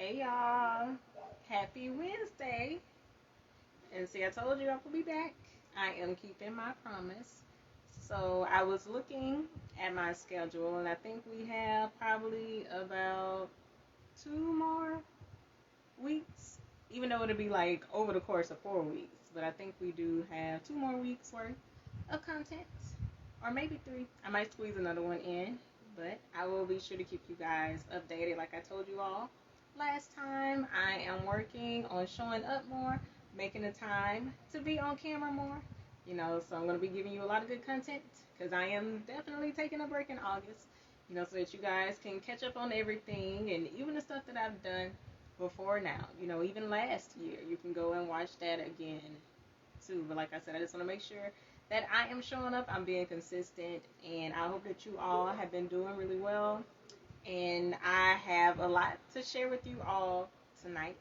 Hey y'all, happy Wednesday. And see, I told you I would be back. I am keeping my promise. So I was looking at my schedule, and I think we have probably about 2 more weeks, even though it'll be like over the course of 4 weeks. But I think we do have 2 more weeks worth of content, or maybe three. I might squeeze another one in, but I will be sure to keep you guys updated. Like I told you all last time, I am working on showing up more, making the time to be on camera more. So I'm going to be giving you a lot of good content because I am definitely taking a break in August, so that you guys can catch up on everything and even the stuff that I've done before now. Even last year, you can go and watch that again too. But like I said, I just want to make sure that I am showing up, I'm being consistent, and I hope that you all have been doing really well. And I have a lot to share with you all tonight.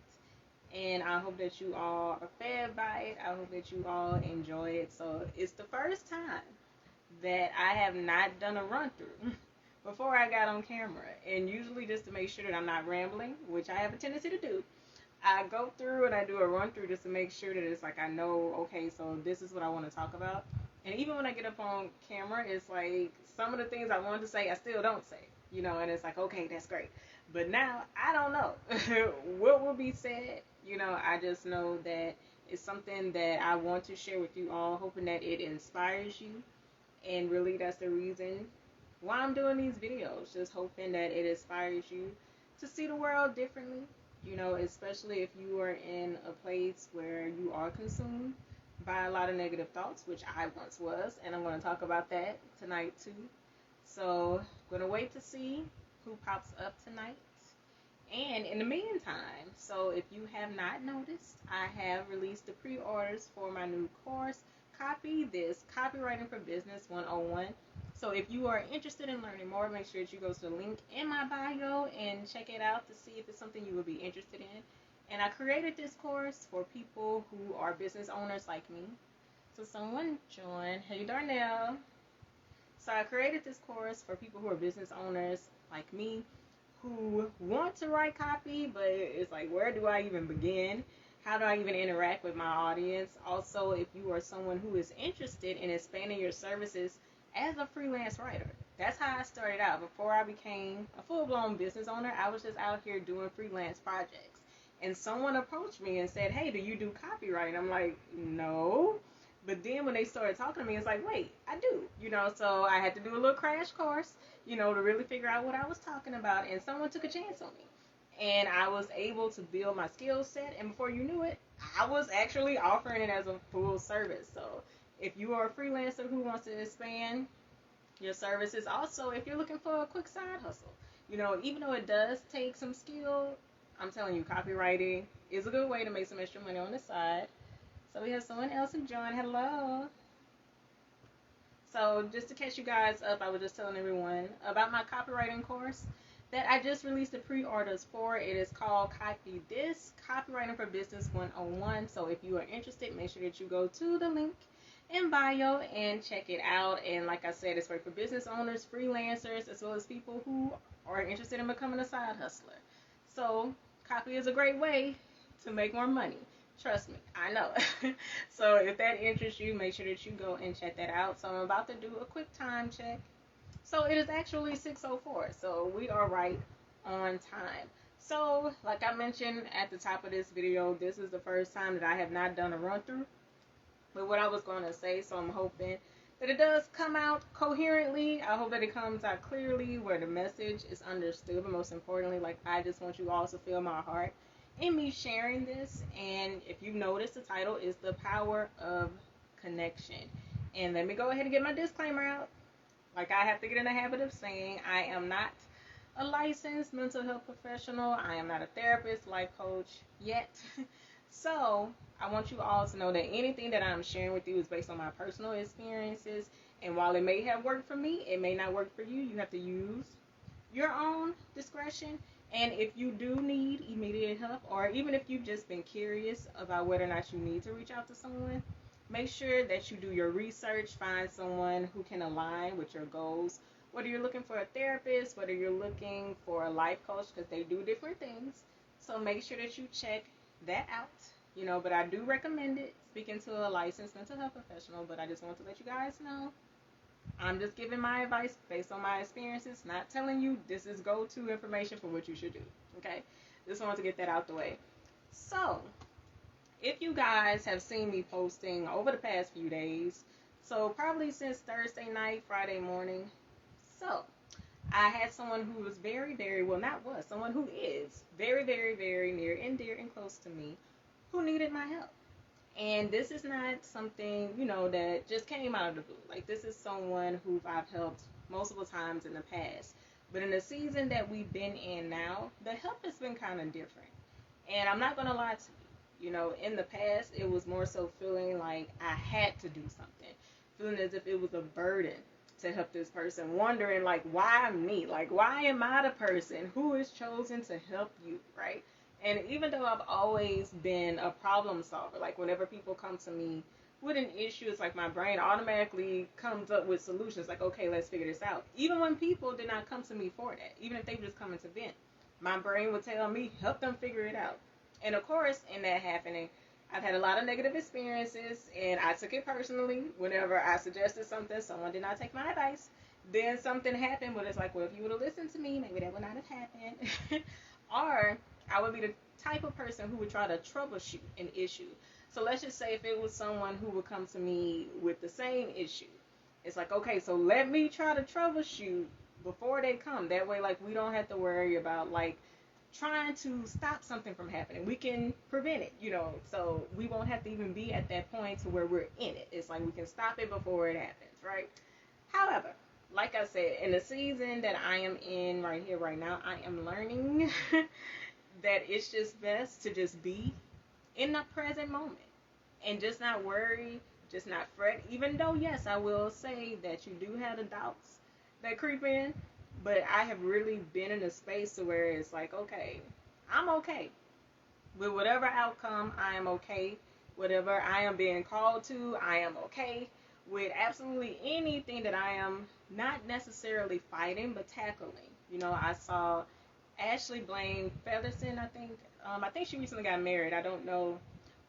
And I hope that you all are fed by it. I hope that you all enjoy it. So it's the first time that I have not done a run through before I got on camera. And usually, just to make sure that I'm not rambling, which I have a tendency to do, I go through and I do a run through just to make sure that it's like I know, okay, so this is what I want to talk about. And even when I get up on camera, it's like some of the things I wanted to say, I still don't say, and it's like, okay, that's great. But now I don't know what will be said. I just know that it's something that I want to share with you all, hoping that it inspires you. And really, that's the reason why I'm doing these videos, just hoping that it inspires you to see the world differently, especially if you are in a place where you are consumed by a lot of negative thoughts, which I once was, and I'm going to talk about that tonight too. So, going to wait to see who pops up tonight. And in the meantime, so if you have not noticed, I have released the pre-orders for my new course, Copy This, Copywriting for Business 101. So if you are interested in learning more, make sure that you go to the link in my bio and check it out to see if it's something you would be interested in. And I created this course for people who are business owners like me. So someone joined. Hey, Darnell. So I created this course for people who are business owners like me who want to write copy, but it's like, where do I even begin? How do I even interact with my audience? Also, if you are someone who is interested in expanding your services as a freelance writer, that's how I started out. Before I became a full-blown business owner, I was just out here doing freelance projects. And someone approached me and said, hey, do you do copyright? I'm like, no. But then when they started talking to me, it's like, wait, I do. So I had to do a little crash course, to really figure out what I was talking about. And someone took a chance on me. And I was able to build my skill set. And before you knew it, I was actually offering it as a full service. So if you are a freelancer who wants to expand your services, also if you're looking for a quick side hustle, even though it does take some skill, I'm telling you, copywriting is a good way to make some extra money on the side. So we have someone else who joined. Hello. So just to catch you guys up, I was just telling everyone about my copywriting course that I just released the pre-orders for. It is called Copy This, Copywriting for Business 101. So if you are interested, make sure that you go to the link in bio and check it out. And like I said, it's for business owners, freelancers, as well as people who are interested in becoming a side hustler. So copy is a great way to make more money. Trust me, I know. So if that interests you, make sure that you go and check that out. So I'm about to do a quick time check. So it is actually 6:04. So we are right on time. So like I mentioned at the top of this video, this is the first time that I have not done a run through with what I was going to say. So I'm hoping that it does come out coherently. I hope that it comes out clearly where the message is understood. But most importantly, like, I just want you all to feel my heart in me sharing this. And if you notice, the title is The Power of Connection. And let me go ahead and get my disclaimer out. Like I have to get in the habit of saying, I am not a licensed mental health professional. I am not a therapist, life coach yet. So I want you all to know that anything that I'm sharing with you is based on my personal experiences. And while it may have worked for me, it may not work for you. You have to use your own discretion. And if you do need immediate help, or even if you've just been curious about whether or not you need to reach out to someone, make sure that you do your research, find someone who can align with your goals. Whether you're looking for a therapist, whether you're looking for a life coach, because they do different things. So make sure that you check that out. But I do recommend it, speaking to a licensed mental health professional. But I just want to let you guys know, I'm just giving my advice based on my experiences, not telling you this is go-to information for what you should do. Okay? Just wanted to get that out the way. So, if you guys have seen me posting over the past few days, so probably since Thursday night, Friday morning, so I had someone who was very, very, well, not was, someone who is very, very, very near and dear and close to me who needed my help. And this is not something, that just came out of the blue. Like, this is someone who I've helped multiple times in the past. But in the season that we've been in now, the help has been kind of different. And I'm not going to lie to you. In the past, it was more so feeling like I had to do something. Feeling as if it was a burden to help this person. Wondering, like, why me? Like, why am I the person who is chosen to help you, right? And even though I've always been a problem solver, like whenever people come to me with an issue, it's like my brain automatically comes up with solutions. Like, okay, let's figure this out. Even when people did not come to me for that, even if they were just coming to vent, my brain would tell me, help them figure it out. And of course, in that happening, I've had a lot of negative experiences, and I took it personally. Whenever I suggested something, someone did not take my advice. Then something happened, but it's like, well, if you would have listened to me, maybe that would not have happened. Or I would be the type of person who would try to troubleshoot an issue. So let's just say if it was someone who would come to me with the same issue. It's like, okay, so let me try to troubleshoot before they come. That way, like, we don't have to worry about, like, trying to stop something from happening. We can prevent it, so we won't have to even be at that point to where we're in it. It's like we can stop it before it happens, right? However, like I said, in the season that I am in right here, right now, I am learning that it's just best to just be in the present moment and just not worry, just not fret. Even though, yes, I will say that you do have the doubts that creep in, but I have really been in a space to where it's like, okay, I'm okay. With whatever outcome, I am okay. Whatever I am being called to, I am okay. With absolutely anything that I am not necessarily fighting, but tackling. I saw Ashley Blaine Featherson, I think. I think she recently got married. I don't know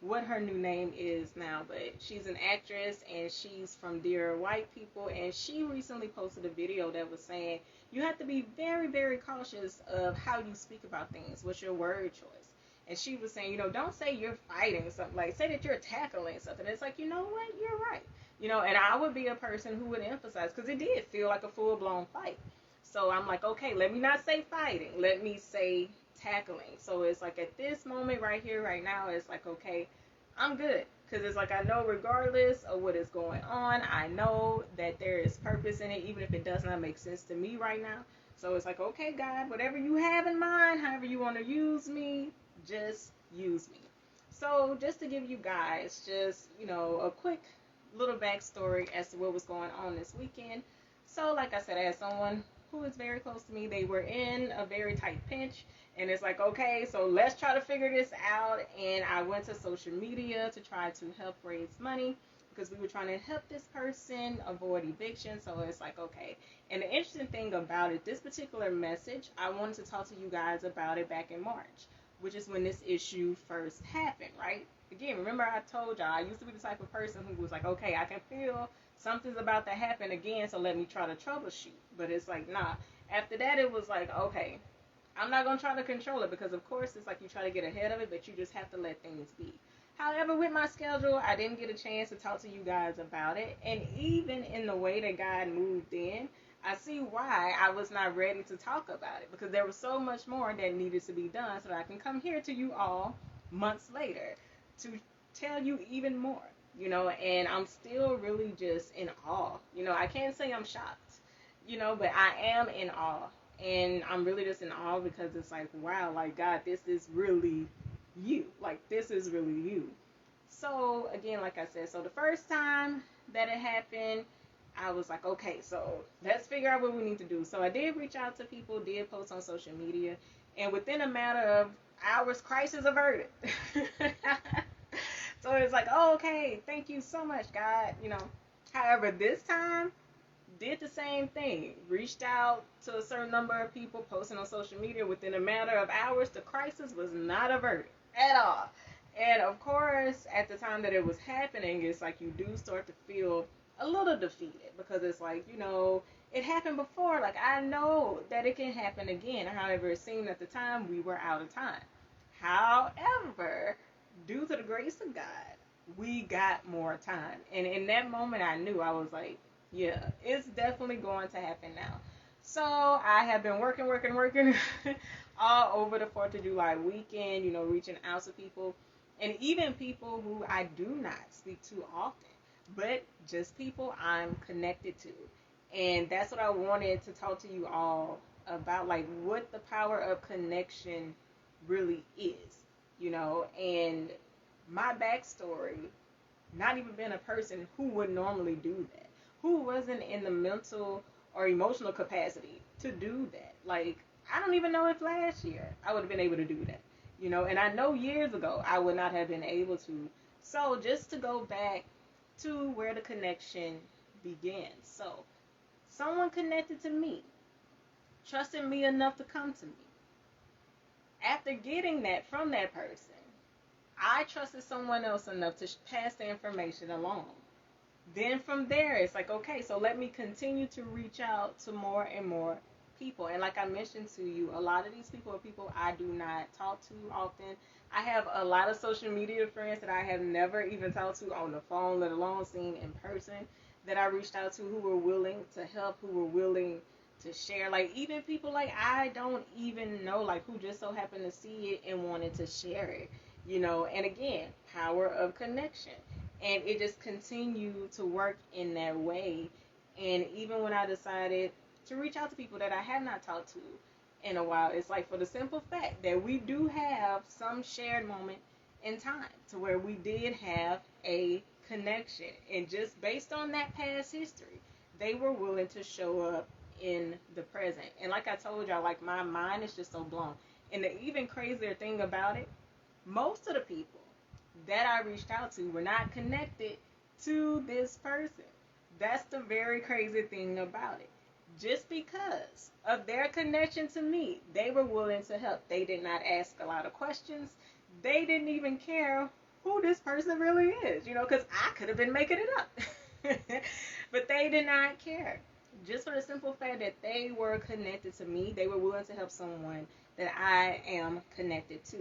what her new name is now, but she's an actress and she's from Dear White People, and she recently posted a video that was saying you have to be very, very cautious of how you speak about things. What's your word choice? And she was saying, don't say you're fighting something, like say that you're tackling something. It's like, you know what, you're right. And I would be a person who would emphasize, because it did feel like a full-blown fight. So I'm like, okay, let me not say fighting. Let me say tackling. So it's like at this moment right here, right now, it's like, okay, I'm good. Because it's like I know regardless of what is going on, I know that there is purpose in it, even if it does not make sense to me right now. So it's like, okay, God, whatever you have in mind, however you want to use me, just use me. So just to give you guys just, a quick little backstory as to what was going on this weekend. So like I said, I had someone who is very close to me. They were in a very tight pinch, and it's like, okay, so let's try to figure this out. And I went to social media to try to help raise money because we were trying to help this person avoid eviction. So it's like, okay. And the interesting thing about it, this particular message, I wanted to talk to you guys about it back in March, which is when this issue first happened, right? Again, remember I told y'all, I used to be the type of person who was like, okay, I can feel something's about to happen again, so let me try to troubleshoot. But it's like, nah. After that, it was like, okay, I'm not going to try to control it, because of course it's like you try to get ahead of it, but you just have to let things be. However, with my schedule, I didn't get a chance to talk to you guys about it. And even in the way that God moved in, I see why I was not ready to talk about it, because there was so much more that needed to be done so that I can come here to you all months later to tell you even more, and I'm still really just in awe. I can't say I'm shocked, but I am in awe, and I'm really just in awe because it's like, wow, like, God, this is really you. Like, this is really you. So, again, like I said, so the first time that it happened, I was like, okay, so let's figure out what we need to do. So I did reach out to people, did post on social media, and within a matter of hours, crisis averted. So it's like, oh, okay, thank you so much, God. However, this time, did the same thing, reached out to a certain number of people, posting on social media. Within a matter of hours, the crisis was not averted at all. And of course, at the time that it was happening, it's like you do start to feel a little defeated, because it's like, it happened before. Like, I know that it can happen again. However, it seemed at the time we were out of time. However, due to the grace of God, we got more time. And in that moment, I knew, I was like, yeah, it's definitely going to happen now. So I have been working all over the 4th of July weekend, reaching out to people, and even people who I do not speak to often, but just people I'm connected to. And that's what I wanted to talk to you all about, like what the power of connection really is, and my backstory, not even being a person who would normally do that, who wasn't in the mental or emotional capacity to do that. Like, I don't even know if last year I would have been able to do that, and I know years ago I would not have been able to. So just to go back to where the connection began. So someone connected to me, trusted me enough to come to me. After getting that from that person, I trusted someone else enough to pass the information along. Then from there, it's like, okay, so let me continue to reach out to more and more people. And like I mentioned to you, a lot of these people are people I do not talk to often. I have a lot of social media friends that I have never even talked to on the phone, let alone seen in person, that I reached out to, who were willing to help, who were willing to share. Like, even people like I don't even know, like, who just so happened to see it and wanted to share it, and again, power of connection. And it just continued to work in that way. And even when I decided to reach out to people that I have not talked to in a while, it's like for the simple fact that we do have some shared moment in time to where we did have a connection. And just based on that past history, they were willing to show up in the present. And like I told y'all, like, my mind is just so blown. And the even crazier thing about it, most of the people that I reached out to were not connected to this person. That's the very crazy thing about it. Just because of their connection to me, they were willing to help. They did not ask a lot of questions. They didn't even care who this person really is, because I could have been making it up. But they did not care. Just for the simple fact that they were connected to me, they were willing to help someone that I am connected to.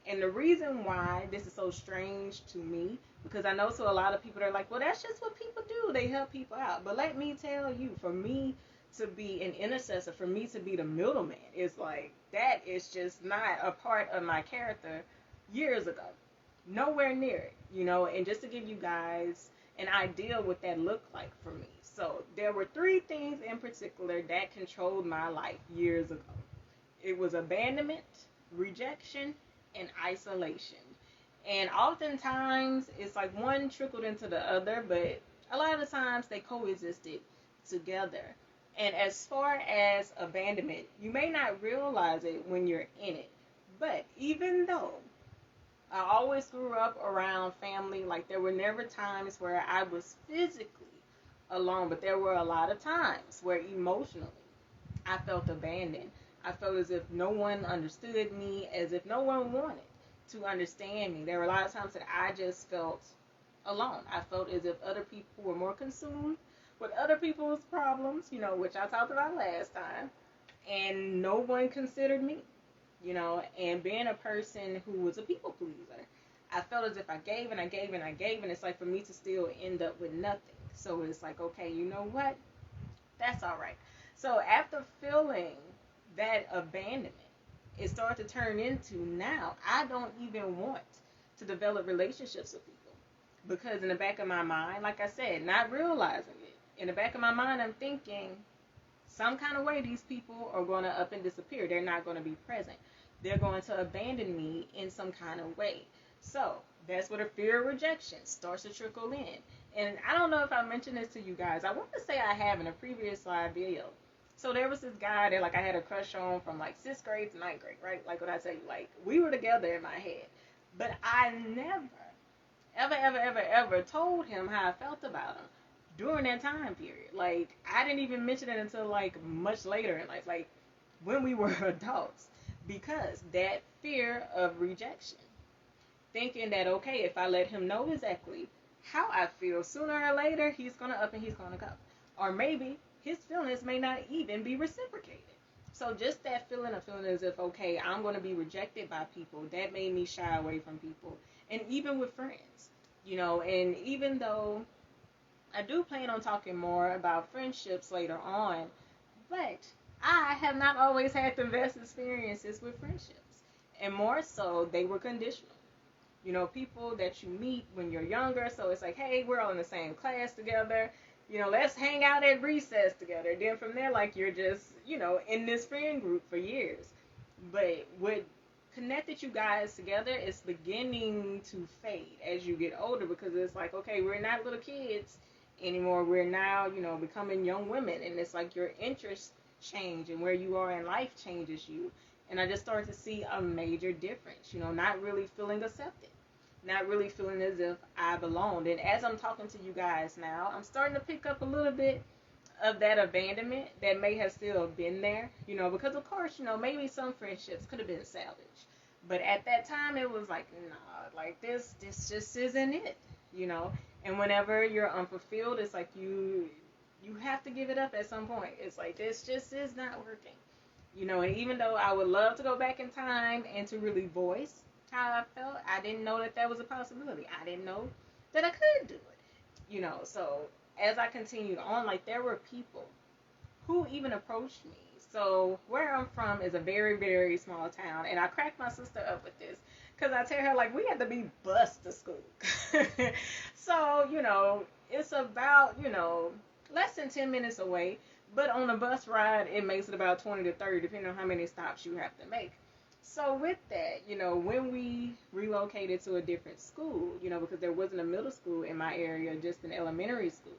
And the reason why this is so strange to me, because I know to a lot of people, they're like, well, that's just what people do. They help people out. But let me tell you, for me to be an intercessor, for me to be the middleman, it's like, that is just not a part of my character years ago. Nowhere near it, and just to give you guys an idea what that looked like for me. So there were 3 things in particular that controlled my life years ago. It was abandonment, rejection, and isolation. And oftentimes it's like one trickled into the other, but a lot of the times they coexisted together. And as far as abandonment, you may not realize it when you're in it, but even though I always grew up around family, like, there were never times where I was physically alone, but there were a lot of times where emotionally I felt abandoned. I felt as if no one understood me, as if no one wanted to understand me. There were a lot of times that I just felt alone. I felt as if other people were more consumed with other people's problems, which I talked about last time, and no one considered me, and being a person who was a people pleaser, I felt as if I gave and I gave and I gave, and it's like for me to still end up with nothing. So it's like, okay, you know what? That's all right. So after feeling that abandonment, it started to turn into, now I don't even want to develop relationships with people, because in the back of my mind, like I said, not realizing it, in the back of my mind, I'm thinking some kind of way these people are going to up and disappear. They're not going to be present. They're going to abandon me in some kind of way. So that's where the fear of rejection starts to trickle in. And I don't know if I mentioned this to you guys. I want to say I have in a previous live video. So there was this guy that, like, I had a crush on from like 6th grade to 9th grade, right? Like what I tell you, like, we were together in my head. But I never, ever told him how I felt about him. during that time period. Like, I didn't even mention it until like much later in life, like when we were adults, because that fear of rejection, thinking that okay, if I let him know exactly how I feel, sooner or later he's gonna up and he's gonna go, or maybe his feelings may not even be reciprocated. So just that feeling of feeling as if okay, I'm gonna be rejected by people, that made me shy away from people, and even with friends, And even though I do plan on talking more about friendships later on, but I have not always had the best experiences with friendships, and more so, they were conditional. People that you meet when you're younger. So it's like, hey, we're all in the same class together. Let's hang out at recess together. Then from there, like, you're just, in this friend group for years. But what connected you guys together is beginning to fade as you get older, because it's like, okay, we're not little kids anymore. We're now, becoming young women. And it's like your interests change and where you are in life changes you. And I just started to see a major difference, not really feeling accepted, not really feeling as if I belonged. And as I'm talking to you guys now, I'm starting to pick up a little bit of that abandonment that may have still been there, because of course, maybe some friendships could have been salvaged. But at that time, it was like, nah, like this just isn't it, you know. And whenever you're unfulfilled, it's like you have to give it up at some point. It's like this just is not working. And even though I would love to go back in time and to really voice how I felt, I didn't know that was a possibility. I didn't know that I could do it. So as I continued on, like, there were people who even approached me. So where I'm from is a very, very small town, and I cracked my sister up with this because I tell her, like, we had to be bused to school. So, it's about, less than 10 minutes away. But on a bus ride, it makes it about 20 to 30, depending on how many stops you have to make. So with that, when we relocated to a different school, because there wasn't a middle school in my area, just an elementary school,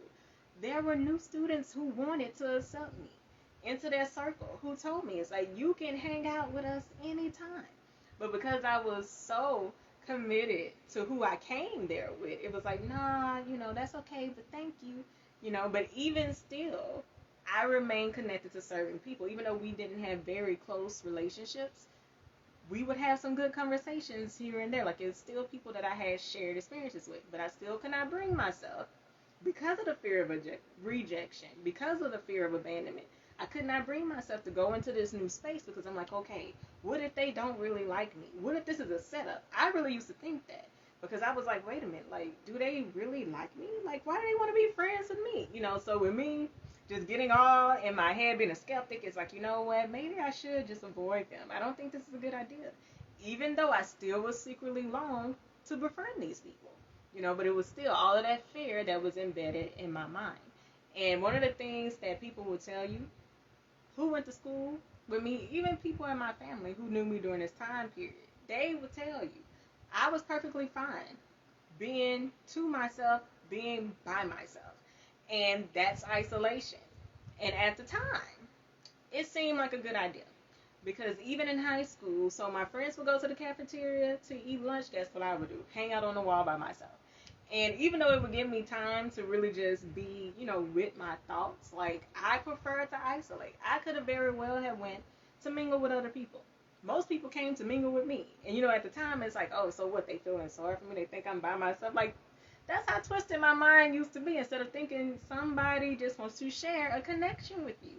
there were new students who wanted to accept me into their circle, who told me, it's like, you can hang out with us anytime. But because I was so committed to who I came there with, it was like, nah, that's okay, but thank you. But even still, I remained connected to certain people. Even though we didn't have very close relationships, we would have some good conversations here and there. Like, it's still people that I had shared experiences with, but I still could not bring myself, because of the fear of rejection, because of the fear of abandonment. I could not bring myself to go into this new space, because I'm like, okay, what if they don't really like me? What if this is a setup? I really used to think that, because I was like, wait a minute, like, do they really like me? Like, why do they want to be friends with me? So with me just getting all in my head, being a skeptic, it's like, you know what, maybe I should just avoid them. I don't think this is a good idea. Even though I still was secretly long to befriend these people. But it was still all of that fear that was embedded in my mind. And one of the things that people will tell you who went to school with me, even people in my family who knew me during this time period, they would tell you I was perfectly fine being to myself, being by myself. And that's isolation. And at the time, it seemed like a good idea. Because even in high school, so my friends would go to the cafeteria to eat lunch, guess what I would do? Hang out on the wall by myself. And even though it would give me time to really just be, with my thoughts, like, I prefer to isolate. I could have very well have went to mingle with other people. Most people came to mingle with me. And, at the time, it's like, oh, so what? They feeling sorry for me? They think I'm by myself? Like, that's how twisted my mind used to be. Instead of thinking somebody just wants to share a connection with you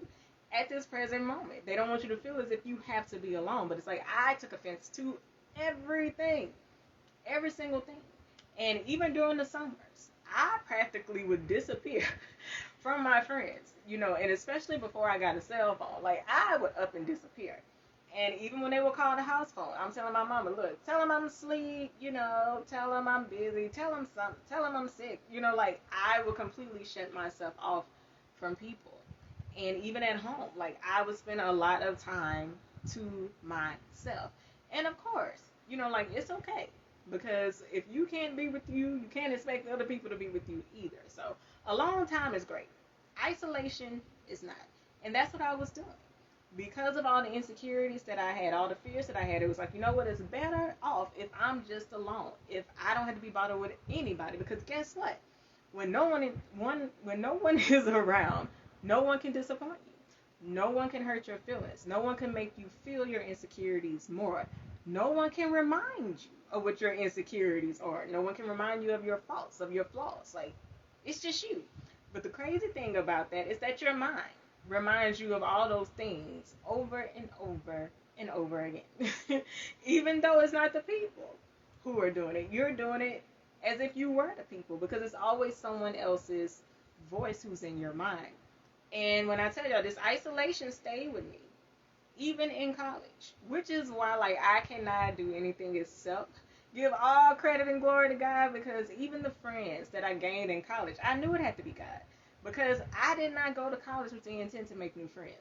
at this present moment. They don't want you to feel as if you have to be alone. But it's like, I took offense to everything. Every single thing. And even during the summers, I practically would disappear from my friends, and especially before I got a cell phone. Like, I would up and disappear. And even when they would call the house phone, I'm telling my mama, look, tell them I'm asleep, tell them I'm busy, tell them something, tell them I'm sick. Like, I would completely shut myself off from people. And even at home, like, I would spend a lot of time to myself. And of course, like, it's okay. Because if you can't be with you can't expect other people to be with you either. So alone time is great. Isolation is not. And that's what I was doing. Because of all the insecurities that I had, all the fears that I had, it was like, you know what, it's better off if I'm just alone. If I don't have to be bothered with anybody. Because guess what? when no one is around, no one can disappoint you. No one can hurt your feelings. No one can make you feel your insecurities more. No one can remind you of what your insecurities are. No one can remind you of your faults, of your flaws. Like, it's just you. But the crazy thing about that is that your mind reminds you of all those things over and over and over again. Even though it's not the people who are doing it, you're doing it as if you were the people, because it's always someone else's voice who's in your mind. And when I tell y'all, this isolation stayed with me, even in college, which is why, like, I cannot do anything except give all credit and glory to God, because even the friends that I gained in college, I knew it had to be God, because I did not go to college with the intent to make new friends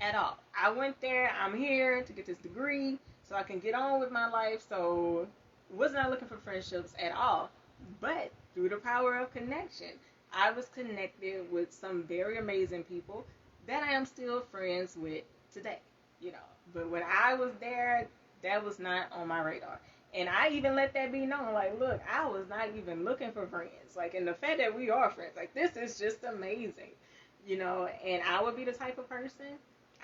at all. I went there, I'm here to get this degree so I can get on with my life, so was not looking for friendships at all. But through the power of connection, I was connected with some very amazing people that I am still friends with today, you know. But when I was there, that was not on my radar. And I even let that be known, like, look, I was not even looking for friends. Like, and the fact that we are friends, like, this is just amazing, you know. And I would be the type of person,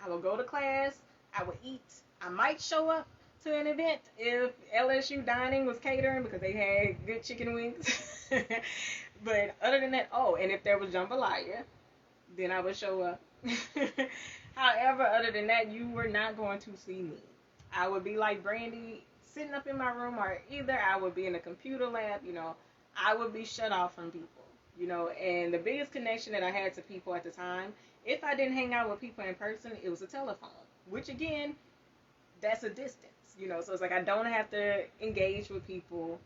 I would go to class, I would eat, I might show up to an event if LSU Dining was catering because they had good chicken wings. But other than that, oh, and if there was jambalaya, then I would show up. However, other than that, you were not going to see me. I would be like Brandy, sitting up in my room, or either I would be in a computer lab, you know. I would be shut off from people, you know. And the biggest connection that I had to people at the time, if I didn't hang out with people in person, it was a telephone, which again, that's a distance, you know. So it's like I don't have to engage with people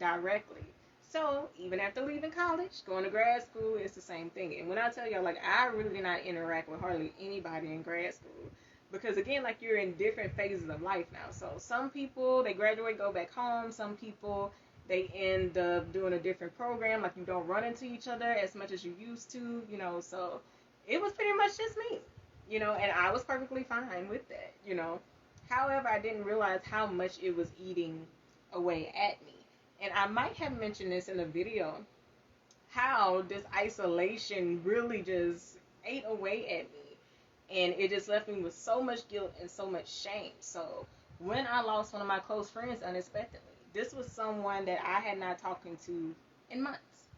directly. So even after leaving college, going to grad school, it's the same thing. And when I tell y'all, like, I really did not interact with hardly anybody in grad school, because again, like, you're in different phases of life now. So some people, they graduate, go back home. Some people, they end up doing a different program. Like, you don't run into each other as much as you used to, you know. So it was pretty much just me, you know, and I was perfectly fine with that, you know. However, I didn't realize how much it was eating away at me. And I might have mentioned this in a video, how this isolation really just ate away at me. And it just left me with so much guilt and so much shame. So when I lost one of my close friends unexpectedly, this was someone that I had not talked to in months.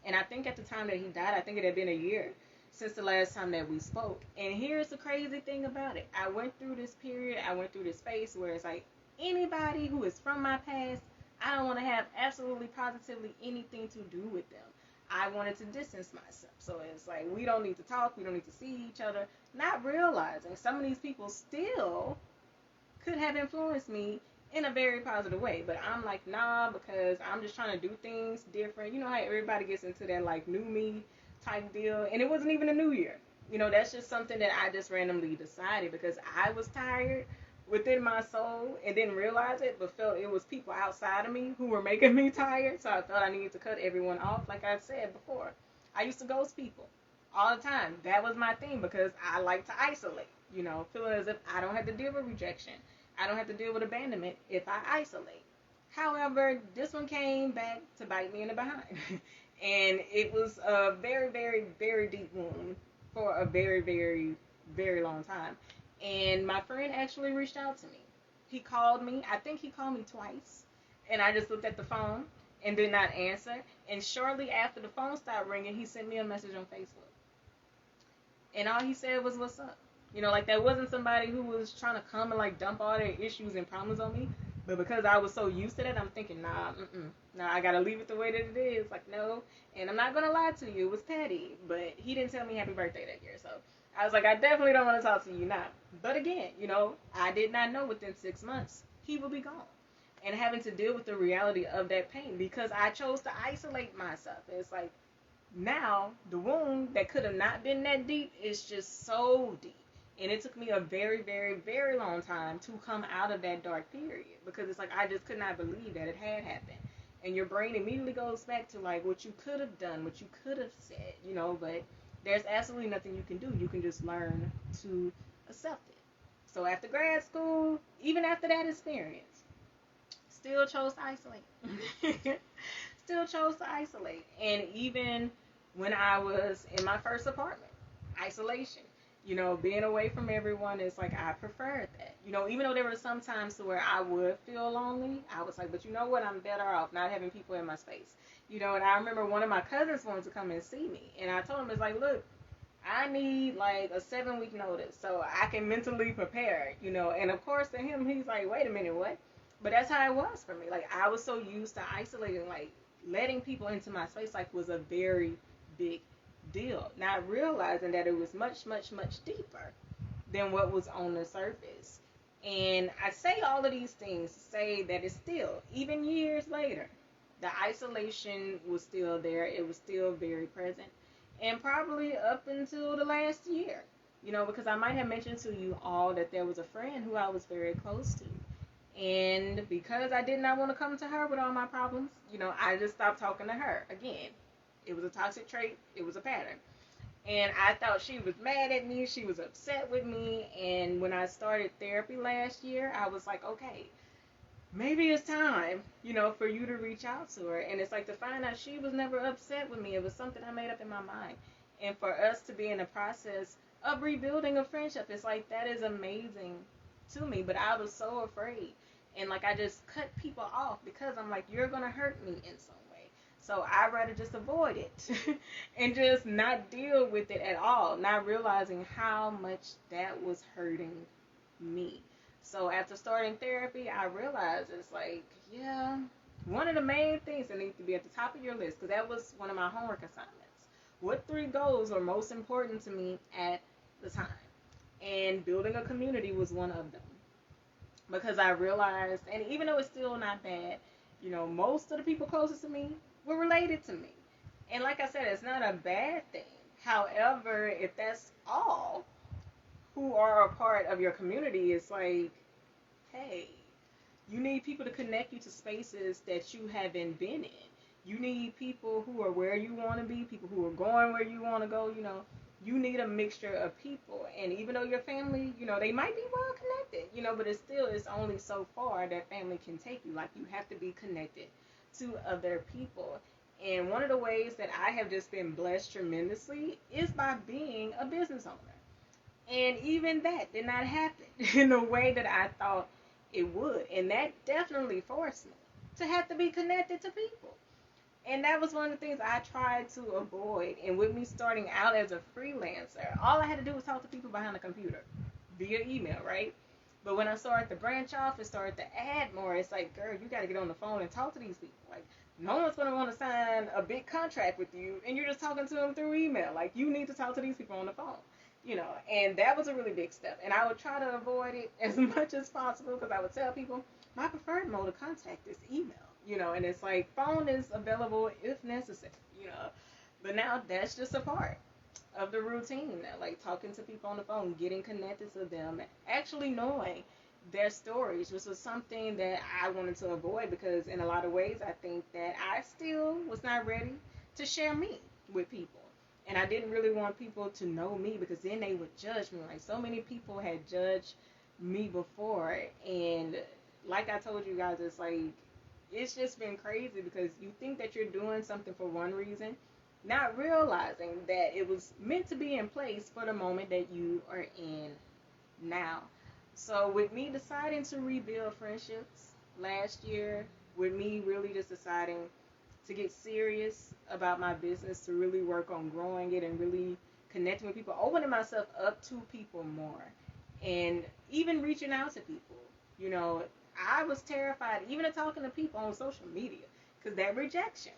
And I think at the time that he died, I think it had been a year since the last time that we spoke. And here's the crazy thing about it. I went through this period, I went through this phase where it's like, anybody who is from my past, I don't want to have absolutely positively anything to do with them. I wanted to distance myself. So it's like, we don't need to talk, we don't need to see each other. Not realizing some of these people still could have influenced me in a very positive way. But I'm like, nah, because I'm just trying to do things different. You know how everybody gets into that, like, new me type deal. And it wasn't even a new year. You know, that's just something that I just randomly decided because I was tired within my soul and didn't realize it, but felt it was people outside of me who were making me tired. So I felt I needed to cut everyone off. Like I said before, I used to ghost people all the time. That was my thing because I like to isolate, you know, feeling as if I don't have to deal with rejection. I don't have to deal with abandonment if I isolate. However, this one came back to bite me in the behind. And it was a very, very, very deep wound for a very, very, very long time. And my friend actually reached out to me. He called me. I think he called me twice. And I just looked at the phone and did not answer. And shortly after the phone stopped ringing, he sent me a message on Facebook. And all he said was, "What's up?" You know, like, that wasn't somebody who was trying to come and, like, dump all their issues and problems on me. But because I was so used to that, I'm thinking, nah, I gotta leave it the way that it is. Like, no. And I'm not gonna lie to you, it was petty. But he didn't tell me happy birthday that year. So I was like, I definitely don't want to talk to you now. But again, you know, I did not know within 6 months he would be gone. And having to deal with the reality of that pain because I chose to isolate myself. It's like, now the wound that could have not been that deep is just so deep. And it took me a very, very, very long time to come out of that dark period because it's like I just could not believe that it had happened. And your brain immediately goes back to, like, what you could have done, what you could have said, you know, but there's absolutely nothing you can do. You can just learn to accept it. So after grad school, even after that experience, still chose to isolate. still chose to isolate. And even when I was in my first apartment, isolation. Being away from everyone is like I preferred that. Even though there were some times to where I would feel lonely, I was like, but you know what? I'm better off not having people in my space. And I remember one of my cousins wanted to come and see me, and I told him, it's like, look, I need like a 7-week notice so I can mentally prepare. And of course to him, he's like, wait a minute, what? But that's how it was for me. Like, I was so used to isolating, like letting people into my space like was a very big deal, not realizing that it was much, much, much deeper than what was on the surface. And I say all of these things to say that it's still, even years later, the isolation was still there. It was still very present. And probably up until the last year, because I might have mentioned to you all that there was a friend who I was very close to. And because I did not want to come to her with all my problems, I just stopped talking to her. Again, it was a toxic trait. It was a pattern. And I thought she was mad at me. She was upset with me. And when I started therapy last year, I was like, okay, maybe it's time, for you to reach out to her. And it's like to find out she was never upset with me. It was something I made up in my mind. And for us to be in the process of rebuilding a friendship, it's like that is amazing to me. But I was so afraid. And like I just cut people off because I'm like, you're going to hurt me in some way. So I'd rather just avoid it and just not deal with it at all, not realizing how much that was hurting me. So after starting therapy, I realized it's like, yeah, one of the main things that needs to be at the top of your list, because that was one of my homework assignments. What 3 goals are most important to me at the time? And building a community was one of them. Because I realized, and even though it's still not bad, most of the people closest to me were related to me. And like I said, it's not a bad thing. However, if that's all who are a part of your community, it's like, hey, you need people to connect you to spaces that you haven't been in. You need people who are where you want to be, people who are going where you want to go. You need a mixture of people. And even though your family, they might be well connected, but it's only so far that family can take you. Like, you have to be connected to other people. And one of the ways that I have just been blessed tremendously is by being a business owner. And even that did not happen in the way that I thought it would. And that definitely forced me to have to be connected to people. And that was one of the things I tried to avoid. And with me starting out as a freelancer, all I had to do was talk to people behind a computer via email, right? But when I started to branch off and started to add more, it's like, girl, you got to get on the phone and talk to these people. Like, no one's going to want to sign a big contract with you, and you're just talking to them through email. Like, you need to talk to these people on the phone. And that was a really big step. And I would try to avoid it as much as possible because I would tell people my preferred mode of contact is email, and it's like phone is available if necessary, But now that's just a part of the routine, like talking to people on the phone, getting connected to them, actually knowing their stories, which was something that I wanted to avoid because in a lot of ways I think that I still was not ready to share me with people. And I didn't really want people to know me because then they would judge me. Like, so many people had judged me before. And like I told you guys, it's like, it's just been crazy because you think that you're doing something for one reason, not realizing that it was meant to be in place for the moment that you are in now. So with me deciding to rebuild friendships last year, with me really just deciding to get serious about my business, to really work on growing it and really connecting with people, opening myself up to people more, and even reaching out to people. I was terrified even of talking to people on social media because that rejection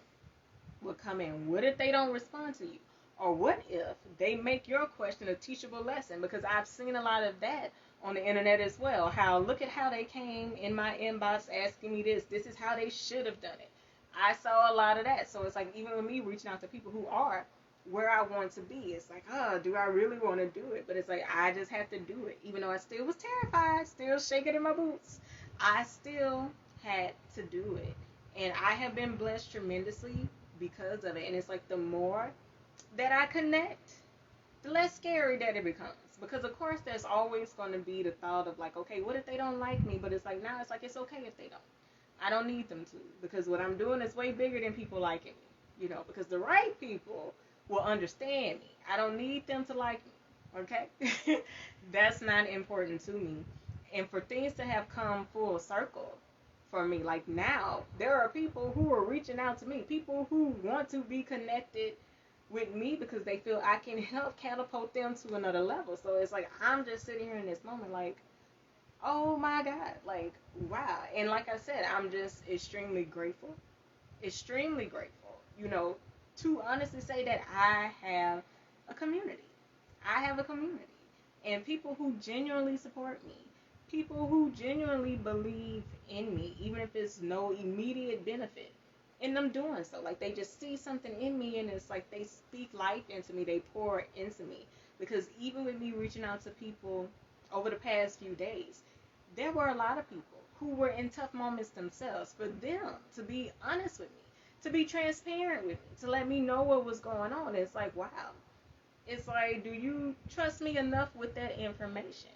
would come in. What if they don't respond to you? Or what if they make your question a teachable lesson? Because I've seen a lot of that on the internet as well. How, look at how they came in my inbox asking me this. This is how they should have done it. I saw a lot of that. So it's like, even with me reaching out to people who are where I want to be, it's like, oh, do I really want to do it? But it's like, I just have to do it. Even though I still was terrified, still shaking in my boots, I still had to do it. And I have been blessed tremendously because of it. And it's like, the more that I connect, the less scary that it becomes. Because of course there's always going to be the thought of like, okay, what if they don't like me? But it's like, now it's like, it's okay if they don't. I don't need them to, because what I'm doing is way bigger than people liking me, because the right people will understand me. I don't need them to like me, okay? That's not important to me. And for things to have come full circle for me, like now, there are people who are reaching out to me, people who want to be connected with me because they feel I can help catapult them to another level. So it's like I'm just sitting here in this moment like, oh my God, like, wow. And like I said, I'm just extremely grateful, extremely grateful, to honestly say that I have a community. I have a community. And people who genuinely support me, people who genuinely believe in me, even if it's no immediate benefit in them doing so. Like they just see something in me and it's like they speak life into me, they pour into me. Because even with me reaching out to people over the past few days, there were a lot of people who were in tough moments themselves. For them to be honest with me, to be transparent with me, to let me know what was going on, it's like, wow. It's like, do you trust me enough with that information?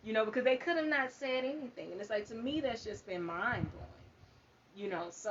Because they could have not said anything. And it's like, to me, that's just been mind blowing. So